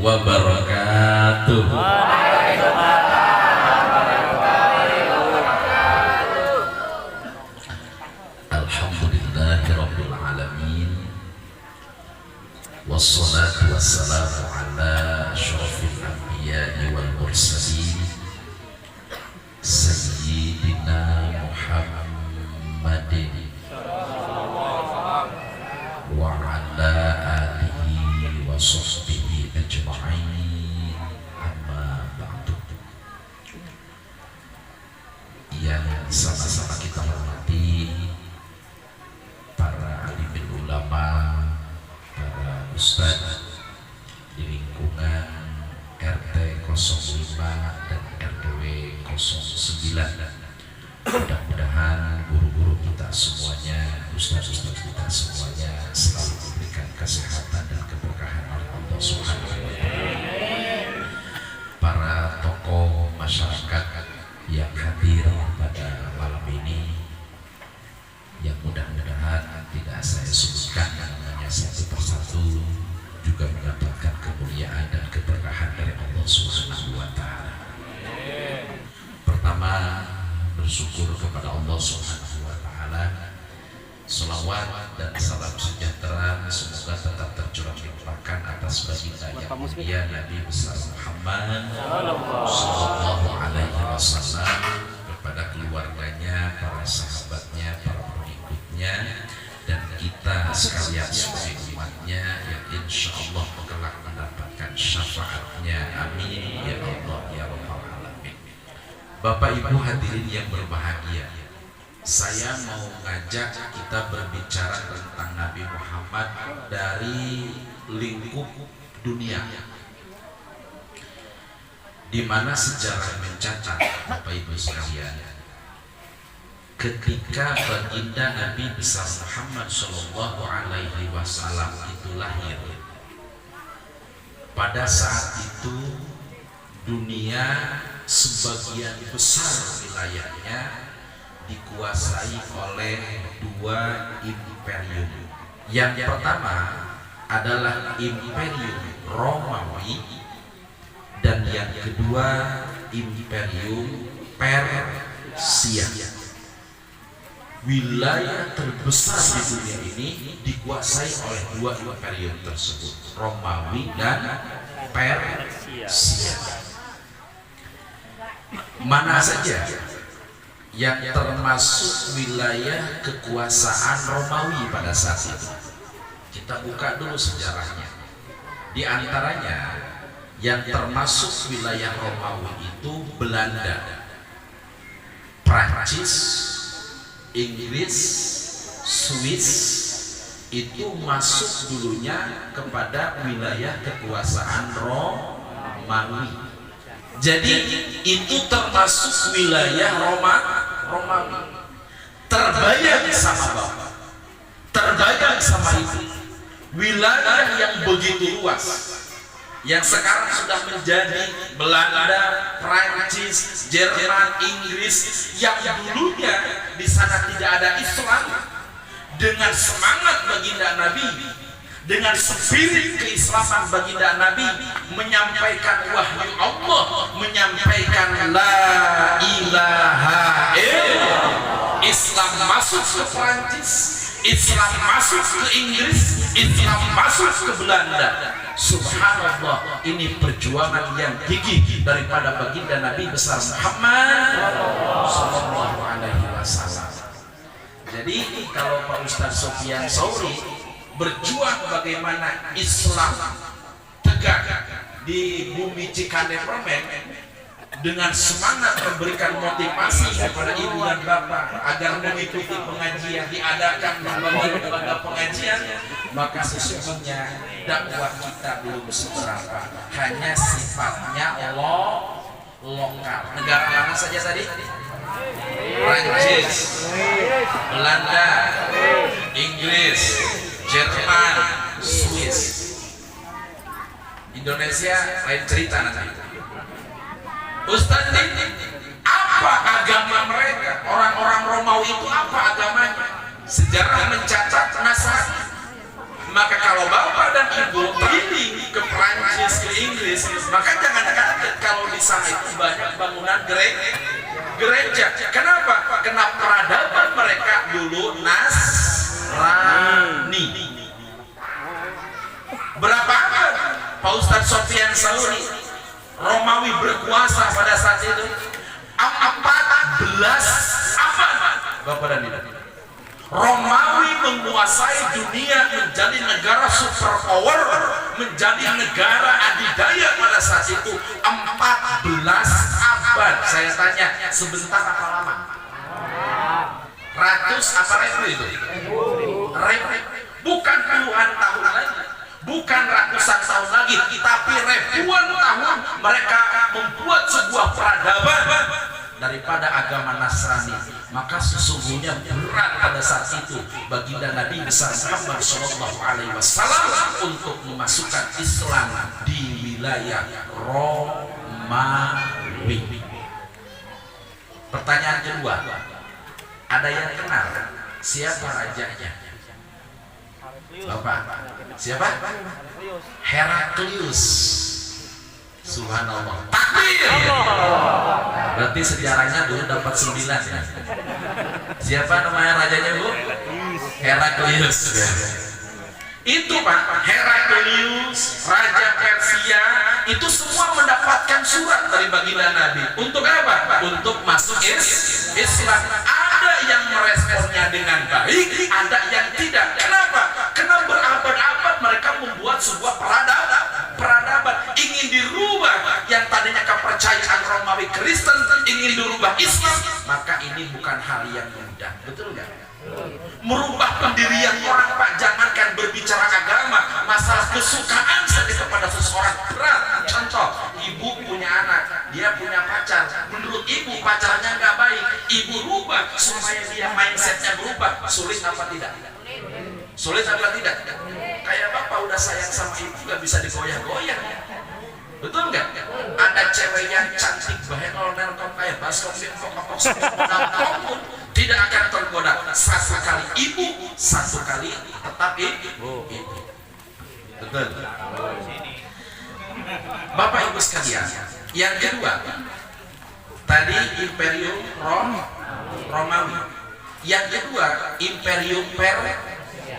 wabarakatuh. Alhamdulillahirabbil alamin. Wassalatu wassalamu ala asyrofil anbiya'i wal mursalin sayyidina Muhammadin wa ala alihi wa sahbihi ajma'in, amma ba'du. Yang sama-sama kita hormati para alim ulama, para ustaz di lingkungan RT 05 dan RW 09. Mudah-mudahan guru-guru kita semuanya, ustaz-ustaz kita semuanya selalu diberikan kesehatan dan keberkahan oleh Allah Subhanahu wa Ta'ala. Para tokoh masyarakat yang hadir pada malam ini, yang mudah-mudahan tidak saya sebutkan namanya satu persatu, juga mendapatkan kemuliaan dan keberkahan dari Allah Subhanahu wa Ta'ala. Pertama, bersyukur kepada Allah Subhanahu wa Ta'ala. Selawat dan salam sejahtera semoga tetap tercurah limpahkan atas baginda yang mulia Nabi besar Muhammad sallallahu alaihi wasallam, kepada keluarganya, para sahabatnya, para pengikutnya, dan kita sekalian sebagai umatnya yang insya Allah kelak mendapatkan syafaatnya. Amin ya Allah ya Rabbal alamin. Bapak Ibu hadirin yang berbahagia, saya mau ngajak kita berbicara tentang Nabi Muhammad dari lingkup dunia, di mana sejarah mencatat, Bapak Ibu sekalian, ketika baginda Nabi besar Muhammad Shallallahu Alaihi Wasallam itu lahir, pada saat itu dunia sebagian besar wilayahnya dikuasai oleh dua imperium. Yang pertama adalah Imperium Romawi dan yang kedua Imperium Persia. Wilayah terbesar di dunia ini dikuasai oleh dua imperium tersebut, Romawi dan Persia. Mana saja yang termasuk wilayah kekuasaan Romawi pada saat itu? Kita buka dulu sejarahnya. Di antaranya yang termasuk wilayah Romawi itu Belanda, Prancis, Inggris, Swiss, itu masuk dulunya kepada wilayah kekuasaan Romawi. Jadi itu termasuk wilayah Romawi. Terbayang sama Bapak, terbayang sama Ibu, wilayah yang begitu luas, yang sekarang sudah menjadi Belanda, Prancis, Jerman, Inggris, yang dulunya di sana tidak ada Islam, dengan semangat baginda Nabi, dengan spirit keislaman baginda Nabi, menyampaikan wahyu Allah, menyampaikan la ilaha illallah. Islam masuk ke Prancis, Islam masuk ke Inggris, Islam masuk ke Belanda. Subhanallah, ini perjuangan yang gigih daripada baginda Nabi besar Muhammad sallallahu alaihi wasallam. Jadi kalau Pak Ustaz Sofyan Sauri berjuang bagaimana Islam tegak di bumi Cikande Permen, dengan semangat memberikan motivasi kepada ibu dan bapak agar mengikuti pengajian, diadakan lembaga pengajian, maka sesungguhnya dakwah kita belum seberapa, hanya sifatnya lokal. Negara mana saja tadi? Prancis, Belanda, Inggris, Jerman, Swiss. Indonesia lain cerita nanti. Ustaz, apa agama mereka? Orang-orang Romawi itu apa agamanya? Sejarah mencatat Nasrani. Maka kalau bapak dan ibu keliling ke Perancis, ke Inggris, maka jangan kaget kalau di sana itu banyak bangunan gereja. Kenapa? Karena peradaban mereka dulu Nasrani. Berapa abad Pak Ustadz Sofyan Sauri Romawi berkuasa pada saat itu? 14 abad Bapak dan Ibu. Romawi menguasai dunia, menjadi negara superpower, menjadi negara adidaya pada saat itu 14 abad. Saya tanya, sebentar apa lama? Ratus apa ribu itu? Bukan puluhan tahun lagi, bukan ratusan tahun lagi, tapi ribuan tahun mereka membuat sebuah peradaban daripada agama Nasrani. Maka sesungguhnya berat pada saat itu baginda Nabi besar Muhammad SAW untuk memasukkan Islam di wilayah Romawi. Pertanyaan kedua, ada yang kenal siapa rajanya? Bapak, siapa? Heraklius. Subhanallah. Takbir. Berarti sejarahnya dulu dapat 9 ya. Siapa namanya rajanya, Bu? Heraklius. Itu Pak, Heraklius, Raja Persia, itu semua mendapatkan surat dari baginda Nabi. Untuk apa? Untuk masuk Islam. Ada yang meresponnya dengan baik, ada yang tidak. Kenapa? Karena berabad-abad mereka membuat sebuah peradaban, ingin dirubah yang tadinya kepercayaan Romawi Kristen, ingin dirubah Islam. Maka ini bukan hal yang mudah, betul nggak? Merubah pendirian orang, Pak, jangankan berbicara agama, masalah kesukaan saja kepada seseorang berat. Contoh, ibu punya anak, dia punya pacar, menurut ibu pacarnya nggak baik, ibu rubah supaya dia mindsetnya berubah. Sulit apa tidak? Sulit apa tidak? Kayak bapak udah sayang sama ibu nggak bisa digoyah-goyah, betul nggak? Ada cewek yang cantik, bahkan nelkom kayak baskom pun tidak akan tergoda. Satu kali ibu, satu kali tetap ibu. Betul. Bapak ibu sekalian, yang kedua tadi Imperium Romawi, yang kedua Imperium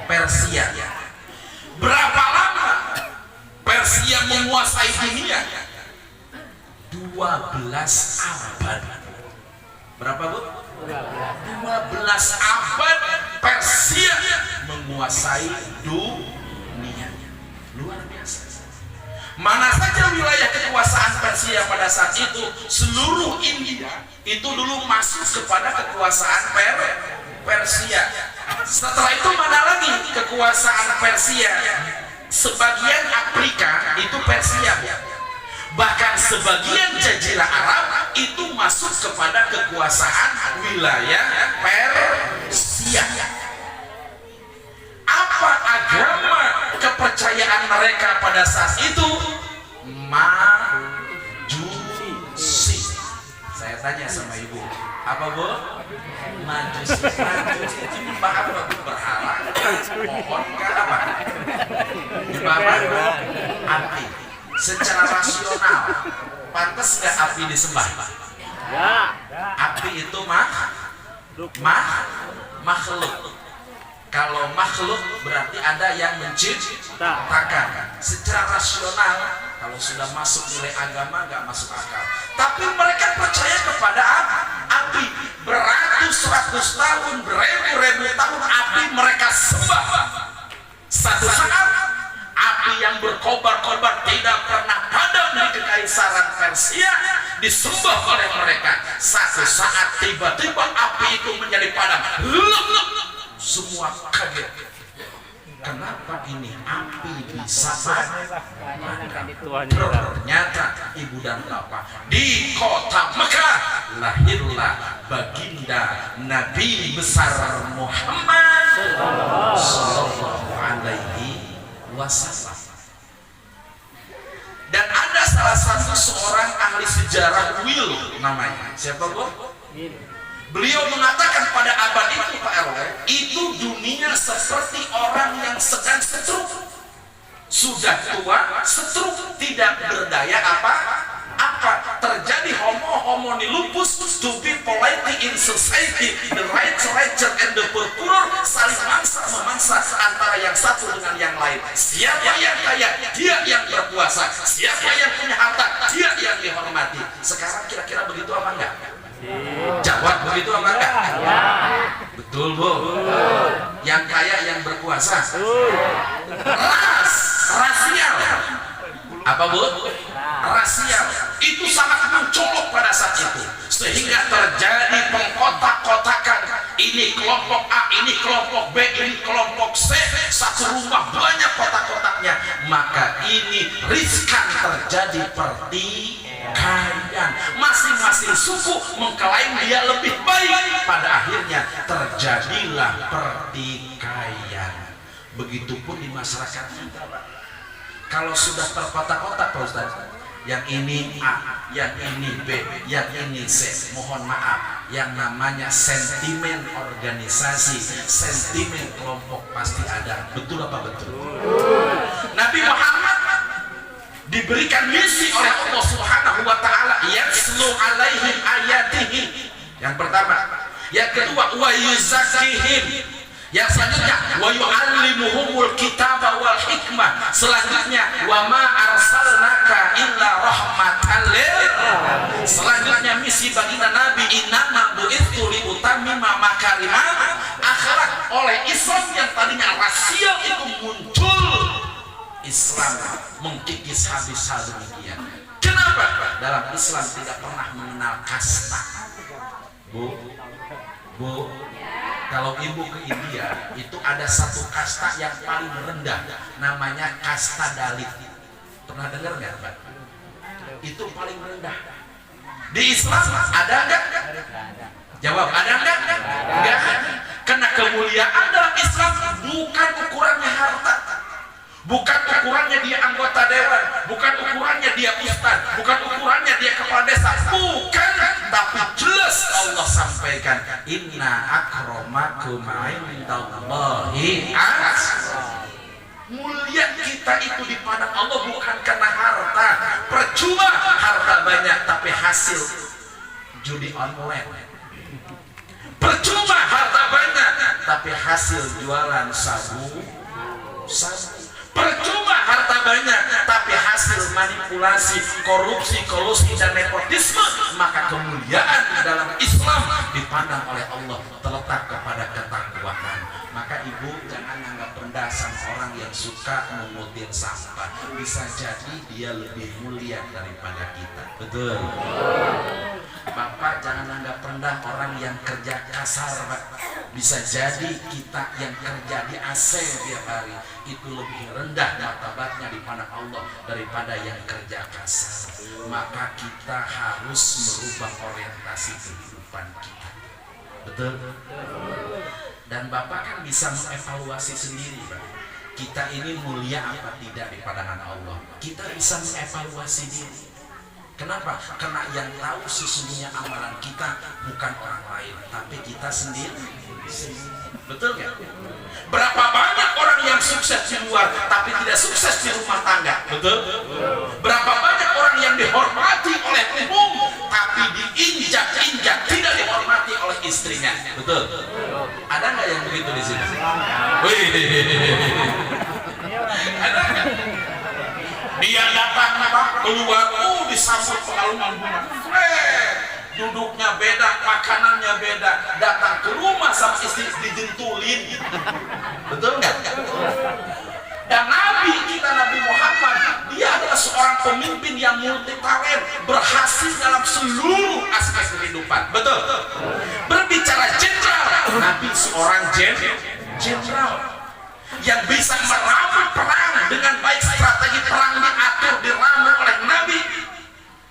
Persia. Berapa lama Persia menguasai dunia? 12 abad. Berapa, Bu? 12 abad Persia menguasai dunia. Luar biasa. Mana saja wilayah kekuasaan Persia pada saat itu, seluruh India itu dulu masuk kepada kekuasaan Persia. Setelah itu mana lagi kekuasaan Persia? Sebagian Afrika itu Persia, bahkan sebagian Jazirah Arab itu masuk kepada kekuasaan wilayah Persia. Apa agama kepercayaan mereka pada saat itu? Majusi. Saya tanya sama ibu, apa, Bu? Majusi. Majusi itu nyembah apa? Berhala, pohon, apa? Nyembah apa? Api. Secara rasional, pantas nggak api disembah? Ya. Api itu makhluk. Kalau makhluk berarti ada yang menciptakan. Secara rasional, kalau sudah masuk nilai agama nggak masuk akal. Tapi mereka percaya kepada api. Beratus-ratus tahun, beribu-ribu tahun api mereka sembah. Satu saat api yang berkobar-kobar tidak pernah padam di kekaisaran Persia disembah oleh mereka. Satu saat tiba-tiba api itu menjadi padam. Semua kaget. Kenapa ini api bisa padam? Ternyata ibu dan bapak, di kota Mekah lahirlah baginda Nabi besar Muhammad sallallahu alaihi wasallam. Dan ada salah satu seorang ahli sejarah, Will namanya. Siapa, Bu? Beliau mengatakan pada abad itu, Pak RW, itu dunia seperti orang yang sedang stroke. sudah tua, stroke, tidak berdaya apa terjadi homo lupus, to be polite in society, the richer and the poorer saling memangsa antara yang satu dengan yang lain. Siapa yang kaya, dia yang berkuasa. Siapa yang punya harta, dia yang dihormati. Sekarang kira-kira begitu apa enggak? Jawab, begitu apa enggak? Betul, Bu. Yang kaya yang berkuasa. Rasial. Apa, Bu? Rasial itu sangat mencolok pada saat itu, sehingga terjadi pengkotak-kotakan. Ini kelompok A, ini kelompok B, ini kelompok C. Satu rumah banyak kotak-kotaknya. Maka ini riskan terjadi pertikaian. Masing-masing suku mengklaim dia lebih baik. Pada akhirnya terjadilah pertikaian. Begitupun di masyarakat kita, Pak. Kalau sudah terkotak-kotak, Pak Ustaz, yang ini A, yang ini B, yang ini C, mohon maaf, yang namanya sentimen organisasi, sentimen kelompok pasti ada. Betul apa betul? Nabi Muhammad diberikan misi oleh Allah Subhanahu wa taala, yatslu alaihim ayatihi. Yang pertama. Yang kedua, wa yuzakkihim. Yang selanjutnya, wa yu'allimuhumul kitaba wal hikmah. Selanjutnya, wa ma arsalnaka illa rahmatan lil. Selanjutnya, misi baginda Nabi, innama bu'itsu li utammima makarimal akhlak. Oleh Islam yang tadinya rasial itu muncul, Islam mengkikis habis hal demikian. Kenapa? Dalam Islam tidak pernah mengenal kasta. Bu, kalau ibu ke India itu ada satu kasta yang paling rendah, namanya kasta Dalit. Pernah dengar nggak, Pak? Itu paling rendah. Di Islam ada nggak? Jawab, ada nggak? Nggak. Karena kemuliaan dalam Islam bukan ukurannya harta, bukan ukurannya dia anggota dewan, bukan ukurannya dia ustaz, bukan ukurannya dia kepala desa, bukan. Tapi jelas Allah sampaikan, inna akramakum indallahi atqakum. Mulia kita itu di padang Allah bukan karena harta. Percuma harta banyak tapi hasil judi online. Percuma harta banyak tapi hasil jualan sabu. Percuma harta banyak tapi hasil manipulasi, korupsi, kolusi, dan nepotisme. Maka kemuliaan dalam Islam dipandang oleh Allah terletak kepada ketakwaan. Maka ibu jangan anggap rendah sama orang yang suka memungut sampah. Bisa jadi dia lebih mulia daripada kita. Betul. Bapak jangan anggap rendah orang yang kerja kasar, Pak. Bisa jadi kita yang kerja di AC tiap hari itu lebih rendah martabatnya di pandang Allah daripada yang kerja kasar. Maka kita harus merubah orientasi kehidupan kita. Betul? Dan Bapak kan bisa mengevaluasi sendiri, Pak. Kita ini mulia apa tidak di pandangan Allah. Kita bisa mengevaluasi diri. Kenapa? Karena yang tahu sesungguhnya amalan kita bukan orang lain, tapi kita sendiri. Betul nggak? Berapa banyak orang yang sukses di luar tapi tidak sukses di rumah tangga? Betul? Berapa banyak orang yang dihormati oleh umum tapi diinjak-injak, tidak dihormati oleh istrinya? Betul? Ada nggak yang begitu di sini? Ada nggak? Dia datang keluar, disambut pengaluman bunga. Duduknya beda, makanannya beda. Datang ke rumah sama istri dijentulin. Betul nggak? Dan Nabi kita, Nabi Muhammad, dia adalah seorang pemimpin yang multi talent, berhasil dalam seluruh aspek kehidupan. Betul? Berbicara jenderal, Nabi seorang jenderal yang bisa meramu perang dengan baik. Strategi perang diatur, diramu oleh Nabi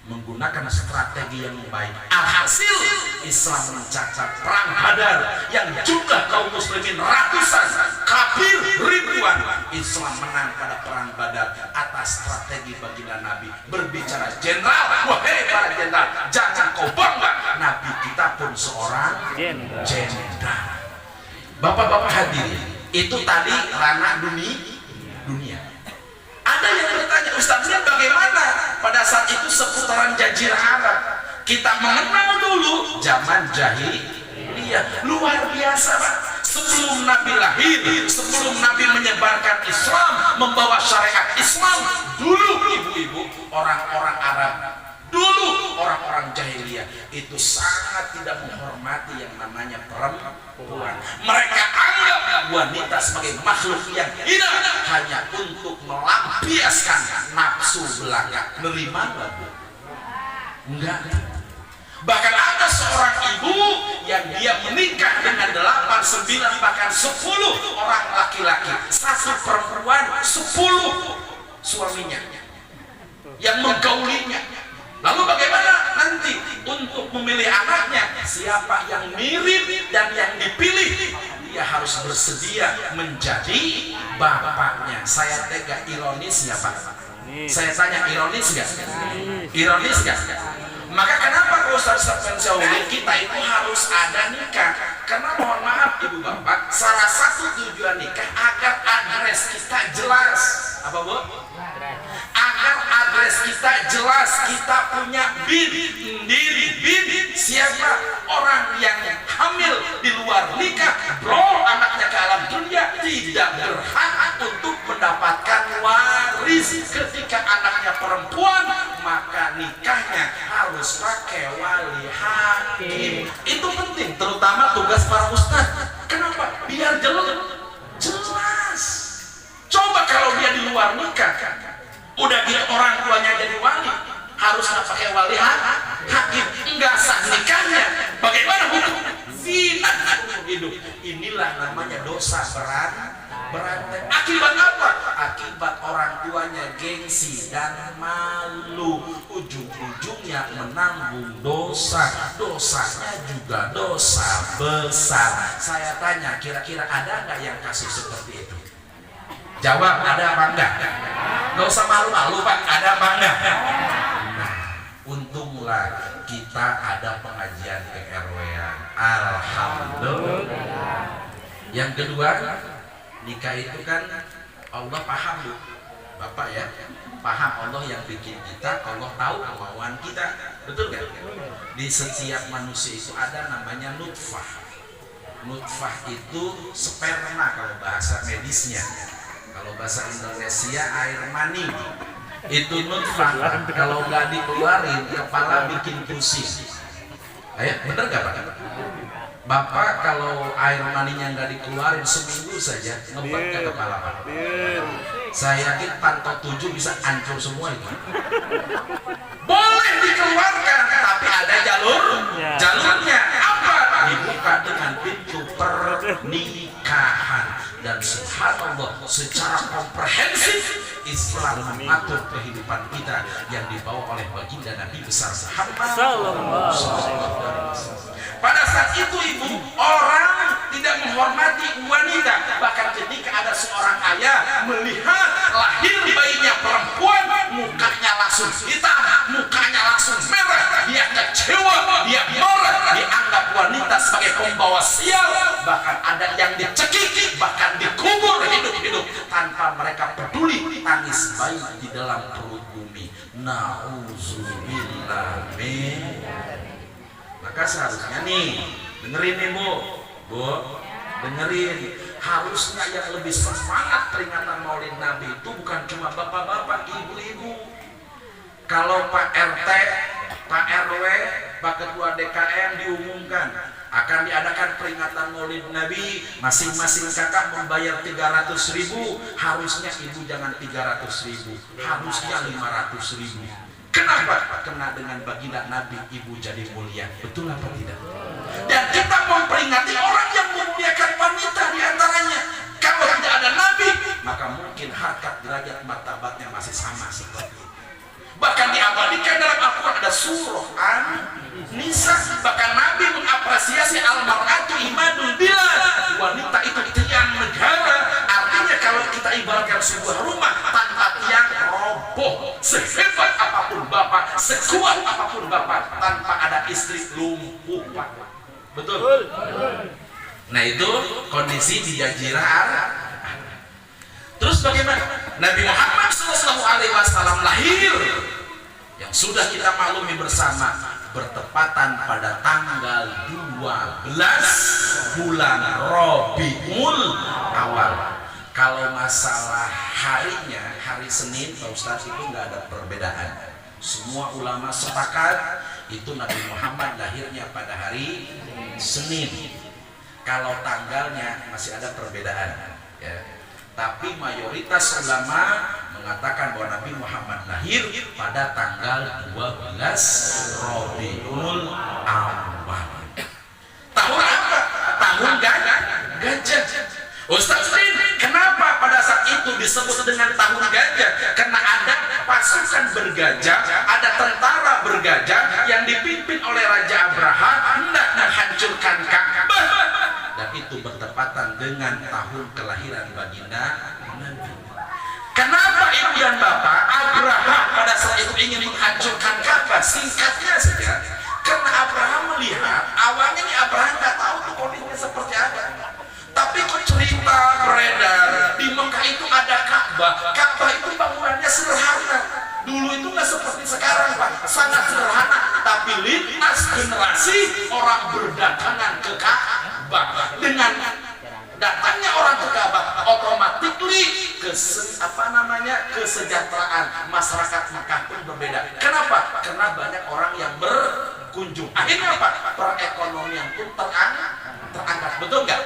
menggunakan strategi yang baik. Alhasil Islam mencatat perang Badar yang jumlah kaum muslimin ratusan, kafir ribuan. Islam menang pada perang Badar atas strategi baginda Nabi. Berbicara jenderal, wahai para jenderal, jangan kau bangga, Nabi kita pun seorang jenderal. Bapak-bapak hadirin, itu tadi ranah dunia. Ada yang bertanya, Ustaznya bagaimana pada saat itu seputaran Jazirah Arab? Kita mengenal dulu zaman jahiliyah, luar biasa Pak. Sebelum Nabi lahir, sebelum Nabi menyebarkan Islam, membawa syariat Islam, dulu ibu-ibu orang-orang Arab, dulu orang-orang jahiliyah itu sangat tidak menghormati yang namanya perempuan. Mereka anggap wanita sebagai makhluk yang hina hanya untuk melampiaskan nafsu belaka. Nerima nggak Bu? Enggak. Bahkan ada seorang ibu yang dia menikah dengan 8, 9, bahkan 10 orang laki-laki, satu perempuan, 10 suaminya yang menggaulinya. Lalu bagaimana nanti untuk memilih anaknya? Siapa yang mirip dan yang dipilih? Dia harus bersedia menjadi bapaknya. Saya tega ironis ya Pak? Saya tanya ironis nggak? Ironis nggak? Maka kenapa Ustaz Pensiawi kita itu harus ada nikah? Karena mohon maaf ibu bapak, salah satu tujuan nikah agar adres kita jelas. Apa Bu? Agar adres kita jelas, kita punya bin siapa orang yang hamil di luar nikah, bro anaknya ke alam dunia tidak berhak untuk mendapatkan waris. Ketika anaknya perempuan, maka nikahnya harus pakai wali hakim. Itu penting, terutama tugas para ustaz. Kenapa? Biar jelas. Coba kalau dia di luar nikah, udah gitu orang tuanya jadi wali, harus pakai wali hakim, enggak sah nikahnya. Bagaimana hukum? Zina hidup. Inilah namanya dosa berantai. Akibat apa? Akibat orang tuanya gengsi dan malu, ujung-ujungnya menanggung dosa. Dosanya juga dosa besar. Saya tanya, kira-kira ada nggak yang kasus seperti itu? Jawab, ada apa enggak? Nggak usah malu-malu Pak, ada apa enggak? Nah, untunglah kita ada pengajian PRW-an. Alhamdulillah. Yang kedua, nikah itu kan Allah paham Bu, Bapak ya, paham Allah yang bikin kita, Allah tahu kemauan kita, betul nggak? Di setiap manusia itu ada namanya nutfah. Nutfah itu sperma kalau bahasa medisnya. Kalau bahasa Indonesia air mani. Itu nutfah. Kalau nggak dikeluarin kepala bikin pusing. Ayo, bener nggak Pak? Bapak kalau air maninya nggak dikeluarin seminggu saja ngebet ke kepala Pak. Saya yakin pantot 7 bisa hancur semua itu. Boleh dikeluarkan, tapi ada jalurnya. Apa? Dibuka dengan pintu pernikahan. Dan subhanallah, secara komprehensif Islam mengatur kehidupan kita yang dibawa oleh baginda Nabi besar Muhammad sallallahu alaihi wasallam. Pada saat itu ibu, orang tidak menghormati wanita. Bahkan ketika ada seorang ayah melihat lahir bayinya perempuan, mukanya langsung hitam, mukanya langsung merah, dia kecewa, dia marah, dianggap wanita sebagai pembawa sial. Bahkan ada yang dicekik, bahkan dikubur hidup-hidup tanpa mereka peduli tangis bayi di dalam perut bumi. Nauzubillah min. Maka seharusnya nih, dengerin nih Bu, dengerin. Harusnya yang lebih semangat peringatan Maulid Nabi itu bukan cuma bapak-bapak, ibu-ibu. Kalau Pak RT, Pak RW, Pak Ketua DKM diumumkan akan diadakan peringatan Maulid Nabi, masing-masing kakak membayar 300.000, harusnya ibu jangan 300.000, harusnya 500.000. Kenapa? Karena dengan baginda Nabi ibu jadi mulia. Betul apa tidak? Dan kita memperingati orang yang memuliakan wanita di antaranya. Kalau tidak ada Nabi, maka mungkin harkat derajat martabatnya masih sama seperti itu. Bahkan diabadikan dalam Al-Quran ada surah An-Nisa. Bahkan Nabi mengapresiasi al-mar'atu imadul bilad. Wanita itu tiang negara. Artinya kalau kita ibaratkan sebuah rumah tanpa tiang roboh. Sehebat apapun bapak, sekuat apapun bapak, tanpa ada istri lumpuh Pak. Betul? Nah itu kondisi di Jazirah Arab. Terus bagaimana? Nabi Muhammad SAW Shallallahu Alaihi Wasallam lahir, yang sudah kita maklumi bersama, bertepatan pada tanggal 12 bulan Rabiul Awal. Kalau masalah harinya, hari Senin, Pak Ustadz, itu nggak ada perbedaan. Semua ulama sepakat itu Nabi Muhammad lahirnya pada hari Senin. Kalau tanggalnya masih ada perbedaan, ya. Tapi mayoritas ulama mengatakan bahwa Nabi Muhammad lahir pada tanggal 12 Rabiul Awal. Tahun apa? Tahun gajah. Ustaz Rin, kenapa pada saat itu disebut dengan tahun gajah? Karena ada pasukan bergajah, ada tentara bergajah yang dipimpin oleh Raja Abraha hendak menghancurkan Ka'bah, dan itu bertepatan dengan tahun kelahiran baginda Nabi. Kenapa ibu dan bapak Abraha pada saat itu ingin menghancurkan Ka'bah? Singkatnya saja, karena Abraha melihat, awalnya nih Abraha nggak tahu tuh kondisinya seperti apa, tapi kok cerita beredar di Mekah itu ada Ka'bah. Ka'bah itu bangunannya sederhana. Dulu itu nggak seperti sekarang, Pak, sangat sederhana. Tapi lintas generasi orang berdatangan ke Ka'bah. Dengan datangnya orang ke Ka'bah, otomatis kesejahteraan masyarakat Mekah pun berbeda. Kenapa? Karena banyak orang yang berkunjung. Akhirnya apa? Perekonomian pun terangkat. Betul nggak?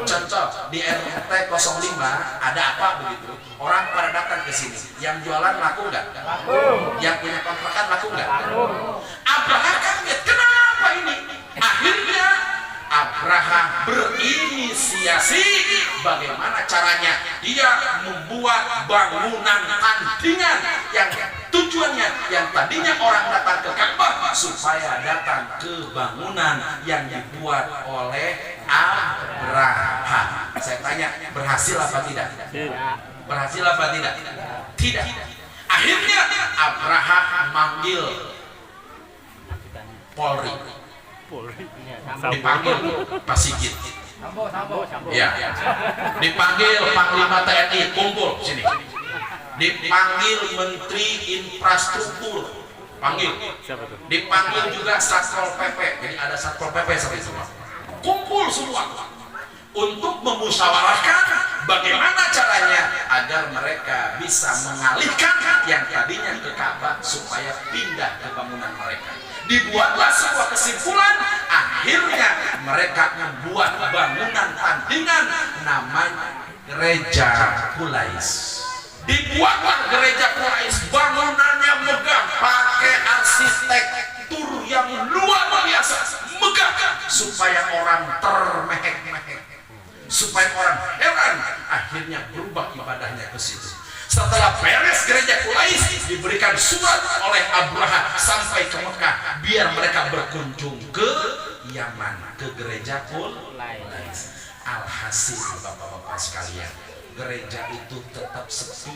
Contoh di RT 05 ada apa begitu? Orang pada datang ke sini. Yang jualan laku nggak? Yang punya kontrakan laku nggak? Abraha kaget. Kenapa ini? Akhirnya Abraha berinisiasi bagaimana caranya dia membuat bangunan tandingan yang tujuannya yang tadinya orang datang ke Ka'bah supaya datang ke bangunan yang dibuat oleh Abraha. Saya tanya, berhasil apa tidak? Berhasil apa tidak? Tidak. Akhirnya Abraha manggil Polri. Dipanggil Pak Sigit. Ya. Dipanggil Panglima TNI, kumpul sini. Dipanggil Menteri Infrastruktur, panggil. Dipanggil juga Satpol PP. Jadi ada Satpol PP seperti itu. Kumpul semua untuk memusyawarahkan bagaimana caranya agar mereka bisa mengalihkan yang tadinya ke Ka'bah supaya pindah ke bangunan mereka. Dibuatlah sebuah kesimpulan, akhirnya mereka membuat bangunan tandingan namanya Gereja Qulais. Dibuatlah Gereja Qulais, bangunannya megah, pakai arsitektur yang luar biasa, megah, supaya orang termehek-mehek, supaya orang heran, akhirnya berubah ibadahnya ke situ. Setelah beres Gereja Qulais, diberikan surat oleh Abraha sampai ke Mekah biar mereka berkunjung ke Yaman, ke Gereja Qulais. Alhasil bapak-bapak sekalian, gereja itu tetap sepi,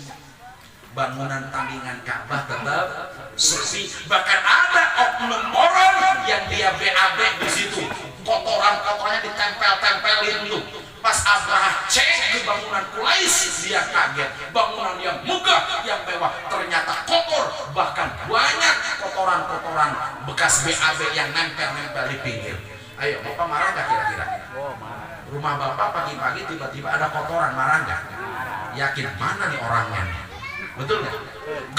bangunan tandingan Ka'bah tetap sepi. Bahkan ada oknum orang yang dia BAB di situ, kotoran-kotorannya ditempel-tempelin tuh. Pas Abraha cek ke bangunan Qulais, dia kaget. Bangunan yang megah, yang mewah, ternyata kotor. Bahkan banyak kotoran-kotoran bekas BAB yang nempel-nempel di pinggir. Ayo, Bapak marah nggak kira-kira? Rumah Bapak pagi-pagi tiba-tiba ada kotoran, marah nggak? Yakin mana nih orangnya? Betul nggak?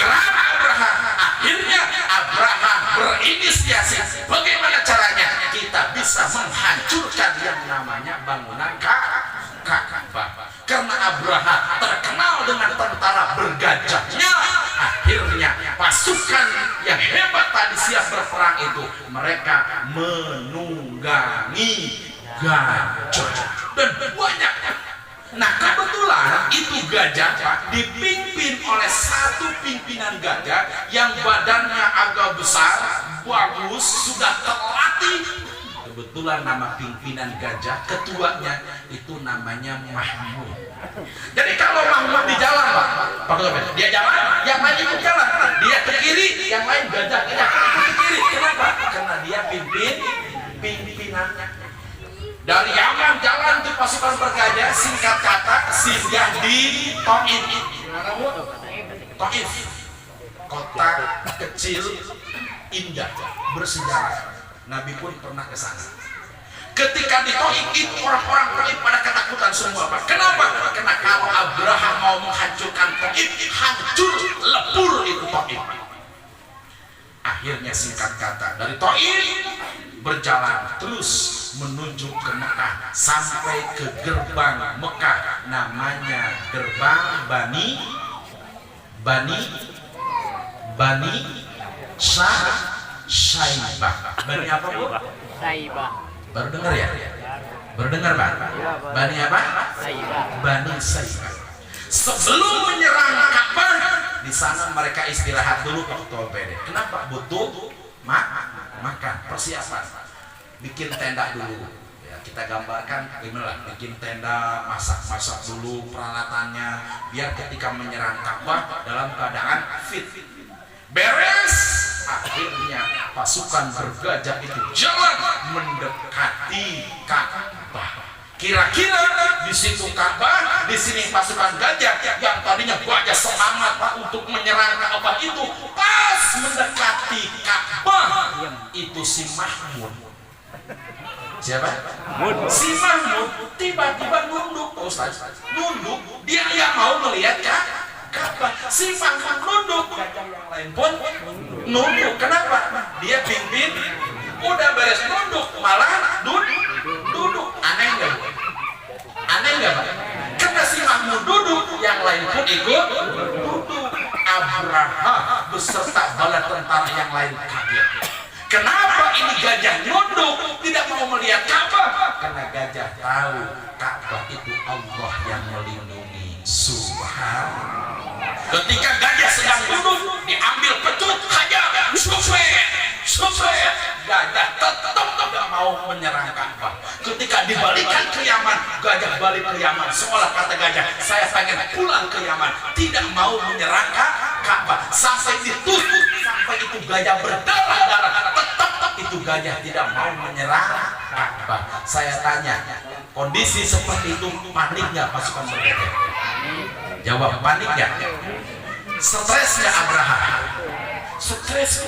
Gerak Abraha. Akhirnya Abraha berinisiasi. Bagaimana caranya kita bisa menghancurkan yang namanya bangunan Ka'bah? Karena Abraha terkenal dengan tentara bergajahnya. Akhirnya pasukan yang hebat tadi siap berperang itu, mereka menunggangi gajah dan banyak. Nah, kebetulan itu gajah, Pak, dipimpin oleh satu pimpinan gajah yang badannya agak besar, bagus, sudah terlatih. Kebetulan nama pimpinan gajah, ketuanya itu namanya Mahmud. Jadi kalau Mahmud di jalan, Pak, dia jalan, yang lain ikut jalan. Dia ke kiri, yang lain gajah ke kiri. Kenapa? Karena dia pimpinannya. Dari Yaman jalan tuh pasukan bergajah, singkat kata singgah di Taif. Taif, kota kecil indah bersejarah. Nabi pun pernah ke sana. Ketika di Taif itu orang-orang Taif pada ketakutan semua, Pak. Kenapa? Karena kalau Abraham mau menghancurkan Taif, hancur lebur itu Taif. Akhirnya singkat kata, dari Taif berjalan terus menuju ke Mekah sampai ke gerbang Mekah, namanya gerbang Bani Saibah. Bani apa, Bu? Saibah. Baru dengar ya? Baru dengar, Pak? Bani apa? Saibah. Bani Saibah. Sebelum menyerang Ka'bah, di sana mereka istirahat dulu waktu. Kenapa? Butuh makan, persiapan. Bikin tenda dulu. Ya, kita gambarkan gimana? Bikin tenda, masak dulu peralatannya, biar ketika menyerang Ka'bah dalam keadaan fit. Beres. Akhirnya pasukan bergajah itu jalan mendekati Ka'bah. Kira-kira di situ Ka'bah, di sini pasukan gajah yang tadinya gajah semangat Pak untuk menyerang Ka'bah itu, pas mendekati Ka'bah itu si Mahmud. Siapa? Si Mahmud tiba-tiba nunduk, Pak Ustaz. Nunduk, dia nggak mau melihat Ka'bah. Si Mahmud nunduk, gajah yang lain pun nunduk. Kenapa? Dia pimpin, udah beres nunduk malah duduk. Aneh nggak? Aneh nggak, Pak? Karena si Mahmud duduk, yang lain pun ikut duduk. Abraha beserta bala tentara yang lain kaget. Kenapa ini gajah nunduk, tidak mau melihat Ka'bah? Karena gajah tahu Ka'bah itu Allah yang melindungi. Subhanallah. Ketika gajah sedang duduk, diambil pecut, hajar, supaya gajah tetap tidak mau menyerang Ka'bah. Ketika dibalikan ke Yaman, gajah balik ke Yaman. Seolah kata gajah, saya pengen pulang ke Yaman, tidak mau menyerang Ka'bah. Sampai ditusuk, sampai itu gajah berdarah-darah, tetap itu gajah tidak mau menyerang Ka'bah. Saya tanya, kondisi seperti itu panik nggak pasukan bergajah? Jawab, panik nggak? Stresnya Abraham, stres.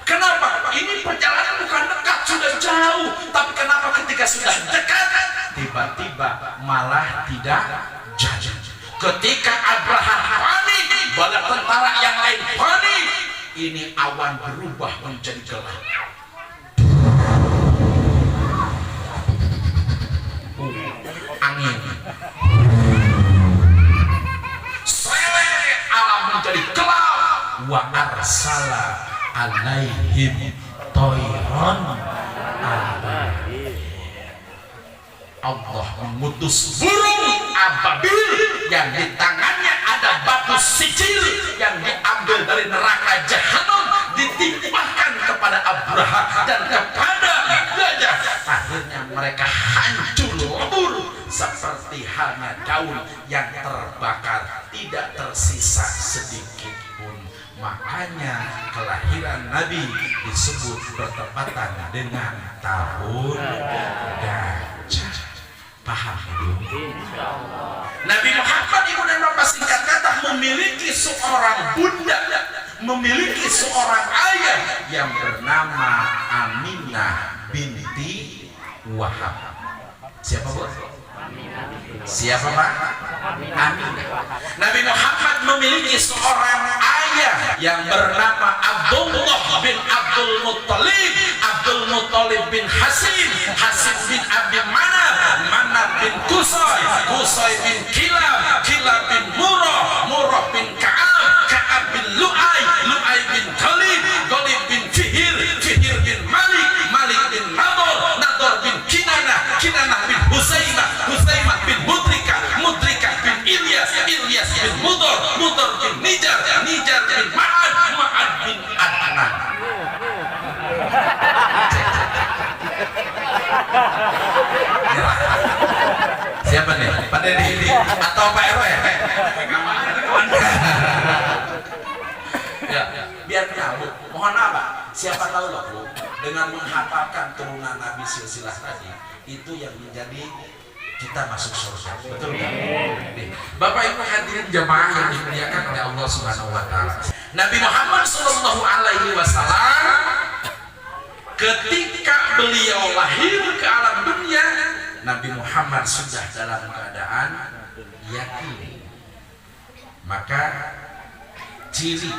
Kenapa? Ini perjalanan bukan dekat, sudah jauh. Tapi kenapa ketika sudah dekat, tiba-tiba malah tidak jadi? Ketika Abraham panik, bala tentara yang lain panik, ini awan berubah menjadi gelap. Angin. Alam menjadi gelap. Wa arsala alaihim toiron ababil. Allah mengutus burung ababil yang di tangannya ada batu sijil yang diambil dari neraka jahanam, ditimpahkan kepada Abraha dan kepada gajah. Akhirnya mereka hancur lebur seperti halnya daun yang terbakar, tidak tersisa sedikit pun. Makanya kelahiran Nabi disebut bertepatan dengan tahun gajah. Paham belum? Nabi Muhammad, ibu dan bapak, singkat kata, memiliki seorang bunda, memiliki seorang ayah yang bernama Aminah binti Wahab. Siapa, Bu? Siapa, Pak? Aminah. Nabi Muhammad memiliki seorang ayah yang bernama Abdullah bin Abdul Muttalib, Abdul Muttalib bin Hasim, Hasim bin Abi Manaf, Manaf bin Qusay, Qusay bin Kilab, Kilab bin Murrah, Murrah bin Ka'ab, Ka'ab bin Lu'ay, Lu'ay bin Ghalib, Ghalib bin Fihir, Fihir bin Malik, Malik bin Nador, Nador bin Kinanah, Kinanah bin Husaimah, Husaimah bin Mudrika, Mudrika bin Ilyas, Ilyas bin Mudor, Mudor bin Nijar, Nijar bin Ma'ad, Ma'ad bin Adnan. Siapa nih? Pak Dedi atau Pak RW? Ya, biar tahu. Mohon apa? Siapa tahu loh, Bu, dengan menghafalkan turunan Nabi silsilah tadi, itu yang menjadi kita masuk surga. Betul nggak? Bapak Ibu hadirin jamaah yang dimuliakan oleh Allah Subhanahu wa taala. Nabi Muhammad sallallahu alaihi wasallam ketika beliau lahir ke alam dunia, Nabi Muhammad sudah dalam keadaan yakin. Maka ciri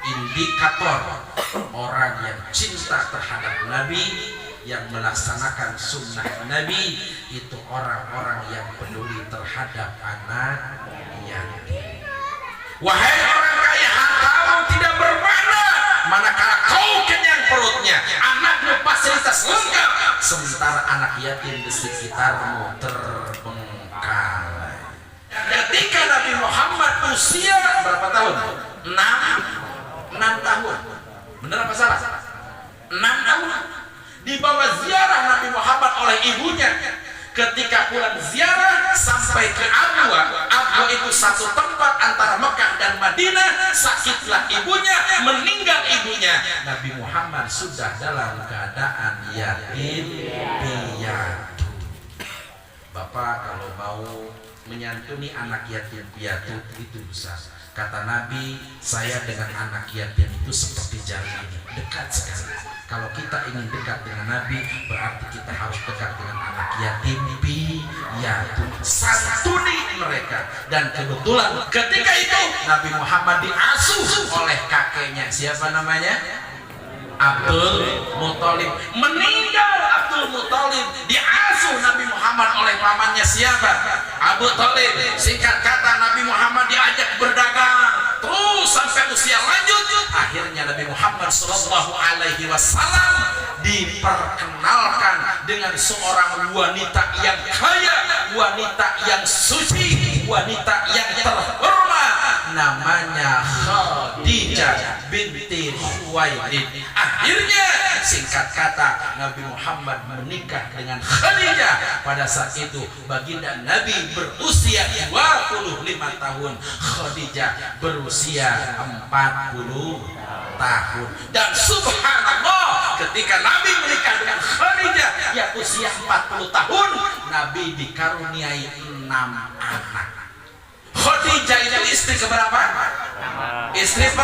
indikator orang yang cinta terhadap Nabi, yang melaksanakan sunnah Nabi, itu orang-orang yang peduli terhadap anak yatim. Wahai orang kaya, hartamu tidak bermakna manakala kau kenyang perutnya, anakmu fasilitas lengkap, sementara anak yatim di sekitarmu terbengkalai. Ketika Nabi Muhammad usia berapa tahun? 6 tahun. Benar apa salah? 6 tahun. Dibawa ziarah Nabi Muhammad oleh ibunya. Ketika pulang ziarah sampai ke Abwa. Abwa itu satu tempat antara Mekah dan Madinah. Sakitlah ibunya, meninggal ibunya. Nabi Muhammad sudah dalam keadaan yatim piatu. Bapak kalau mau menyantuni anak yatim piatu itu bisa. Kata Nabi, saya dengan anak yatim itu seperti jari ini, dekat sekali. Kalau kita ingin dekat dengan Nabi, berarti kita harus dekat dengan anak yatim piatu, santuni mereka. Dan kebetulan ketika itu Nabi Muhammad diasuh oleh kakeknya. Siapa namanya? Abdul Muthalib. Meninggal Abdul Muthalib, diasuh Nabi Muhammad oleh pamannya siapa? Abu Thalib. Singkat kata, Nabi Muhammad diajak berdagang terus sampai usia lanjut. Akhirnya Nabi Muhammad Shallallahu Alaihi Wasallam diperkenalkan dengan seorang wanita yang kaya, wanita yang suci, wanita yang terhormat, namanya Khadijah binti Khuwailid. Akhirnya singkat kata, Nabi Muhammad menikah dengan Khadijah. Pada saat itu baginda Nabi berusia 25 tahun, Khadijah berusia 40 tahun. Dan subhanallah, ketika Nabi menikah dengan Khadijah yang usia 40 tahun, Nabi dikaruniai 6 anak. Khadijah itu istri keberapa? Istri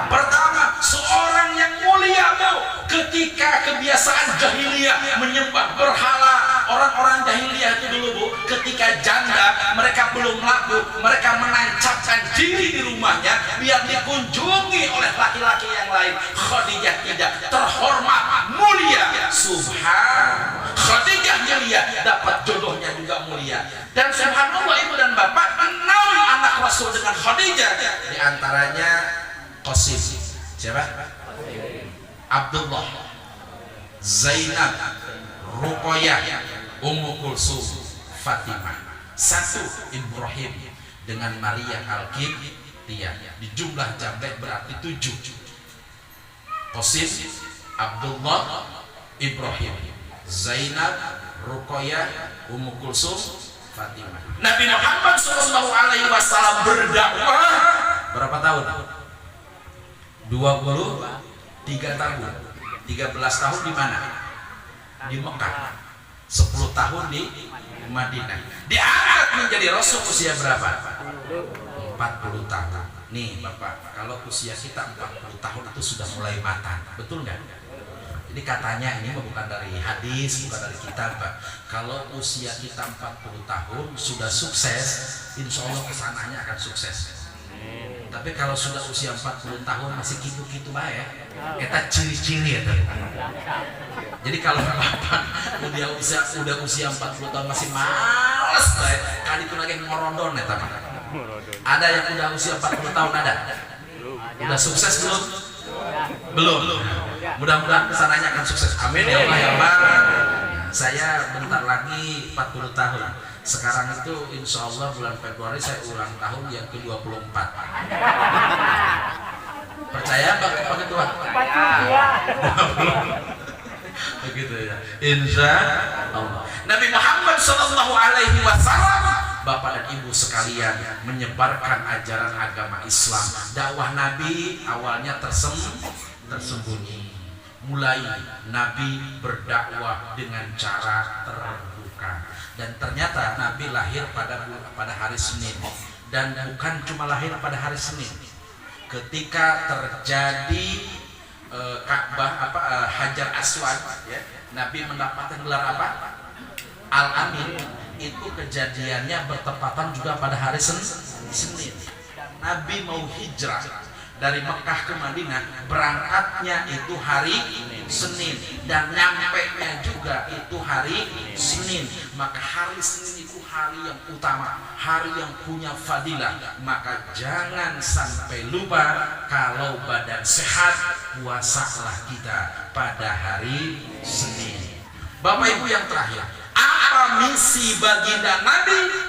pertama. Seorang yang mulia, Bu. Ketika kebiasaan jahiliyah menyembah berhala, orang-orang jahiliyah itu dulu, Bu, ketika janda mereka belum laku, mereka menancapkan diri di rumahnya biar dikunjungi oleh laki-laki yang lain. Khadijah tidak, terhormat, mulia. Subhan. Khadijah mulia, dapat jodohnya juga mulia. Dan subhanallah, ibu dan bapak, 6 anak Rasul dengan Khadijah. Di antaranya Qasim. Siapa? Abdullah, Zainab, Ruqayyah, Ummu Kulsum, Fatimah. 1 Ibrahim dengan Maria Al-Qibtiyah. Di jumlah jamret berarti 7. Qasim, Abdullah, Ibrahim, Zainab, Ruqayyah, Ummu Kulsum, Fatimah. Nabi Muhammad Shallallahu Alaihi Wasallam berdakwah berapa tahun? 23 tahun. 13 tahun di mana? Di Mekah. 10 tahun di Madinah. Diangkat menjadi Rasul usia berapa? 40 tahun. Nih Bapak, kalau usia kita 40 tahun itu sudah mulai matang, betul nggak? Jadi katanya, ini bukan dari hadis, bukan dari kitab, Pak. Kalau usia kita 40 tahun sudah sukses, insya Allah kesananya akan sukses. Tapi kalau sudah usia 40 tahun masih gitu-gitu baik, kita ciri-ciri ya. Jadi kalau Bapak udah usia 40 tahun masih males baik, kali itu lagi ngorondon ya, Pak. Ada yang udah usia 40 tahun ada? Udah sukses belum? Belum. Mudah-mudahan kesananya akan sukses. Amin ya Allah ya Allah. Saya bentar lagi 40 tahun. Sekarang itu insya Allah bulan Februari saya ulang tahun yang ke-24. Percaya Pak Ketua? Begitu ya. Insya Allah. Nabi Muhammad Shallallahu Alaihi Wasallam, Bapak dan Ibu sekalian, menyebarkan ajaran agama Islam. Dakwah Nabi awalnya tersembunyi. Mulai Nabi berdakwah dengan cara terbuka. Dan ternyata Nabi lahir pada hari Senin, dan bukan cuma lahir pada hari Senin. Ketika terjadi Ka'bah Hajar Aswad, ya, Nabi mendapatkan gelar apa? Al-Amin. Itu kejadiannya bertepatan juga pada hari Senin. Nabi mau hijrah dari Mekah ke Madinah, berangkatnya itu hari Senin dan nyampainya juga itu hari Senin. Maka hari Senin itu hari yang utama, hari yang punya fadilah. Maka jangan sampai lupa, kalau badan sehat, puasalah kita pada hari Senin. Bapak Ibu yang terakhir, apa misi baginda Nabi?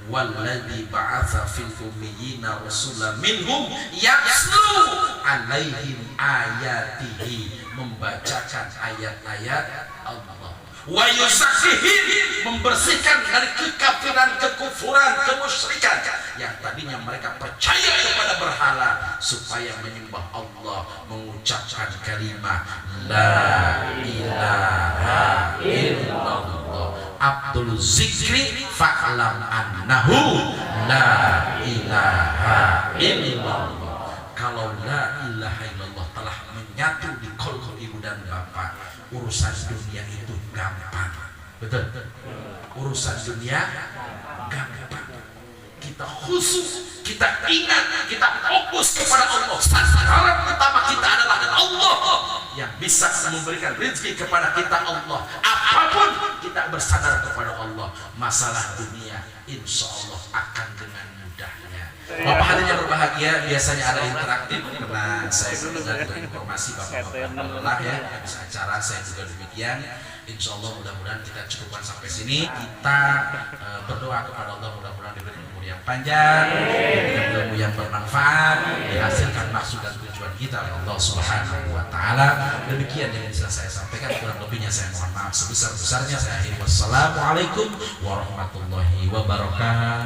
Walladzi ba'atsa fil ummiyina rasulan minhum yatslu alaihim ayatihi, membacakan ayat-ayat Allah, wa yuzakkihim, membersihkan dari kekafiran, kekufuran, kemusyrikan yang tadinya mereka percaya kepada berhala, supaya menyembah Allah, mengucapkan kalimat la ilaha illallah. Abdul zikri fa'lam annahu la ilaha illallah. Kalau la ilaha illallah telah menyatu di qalbu ibu dan bapak, urusan dunia itu gampang. Betul? Urusan dunia gampang. Kita khusus, kita ingat, kita fokus kepada Allah. Sasaran pertama kita adalah Allah, yang bisa memberikan rezeki kepada kita Allah. Apapun kita bersandar kepada Allah, masalah dunia insya Allah akan dengan mudahnya. Bapak hadirin yang berbahagia, biasanya ada interaktif karena saya mendengar informasi bapak-bapak lelah ya, habis acara saya juga demikian. Insya Allah mudah-mudahan kita cukupkan sampai sini. Kita berdoa kepada Allah, mudah-mudahan diberi umur yang panjang, ilmu yang bermanfaat, dihasilkan maksud dan tujuan kita oleh Allah Subhanahu wa Ta'ala. Demikian yang bisa saya sampaikan, kurang lebihnya saya mohon maaf sebesar-besarnya. Saya akhiri, wassalamualaikum warahmatullahi wabarakatuh.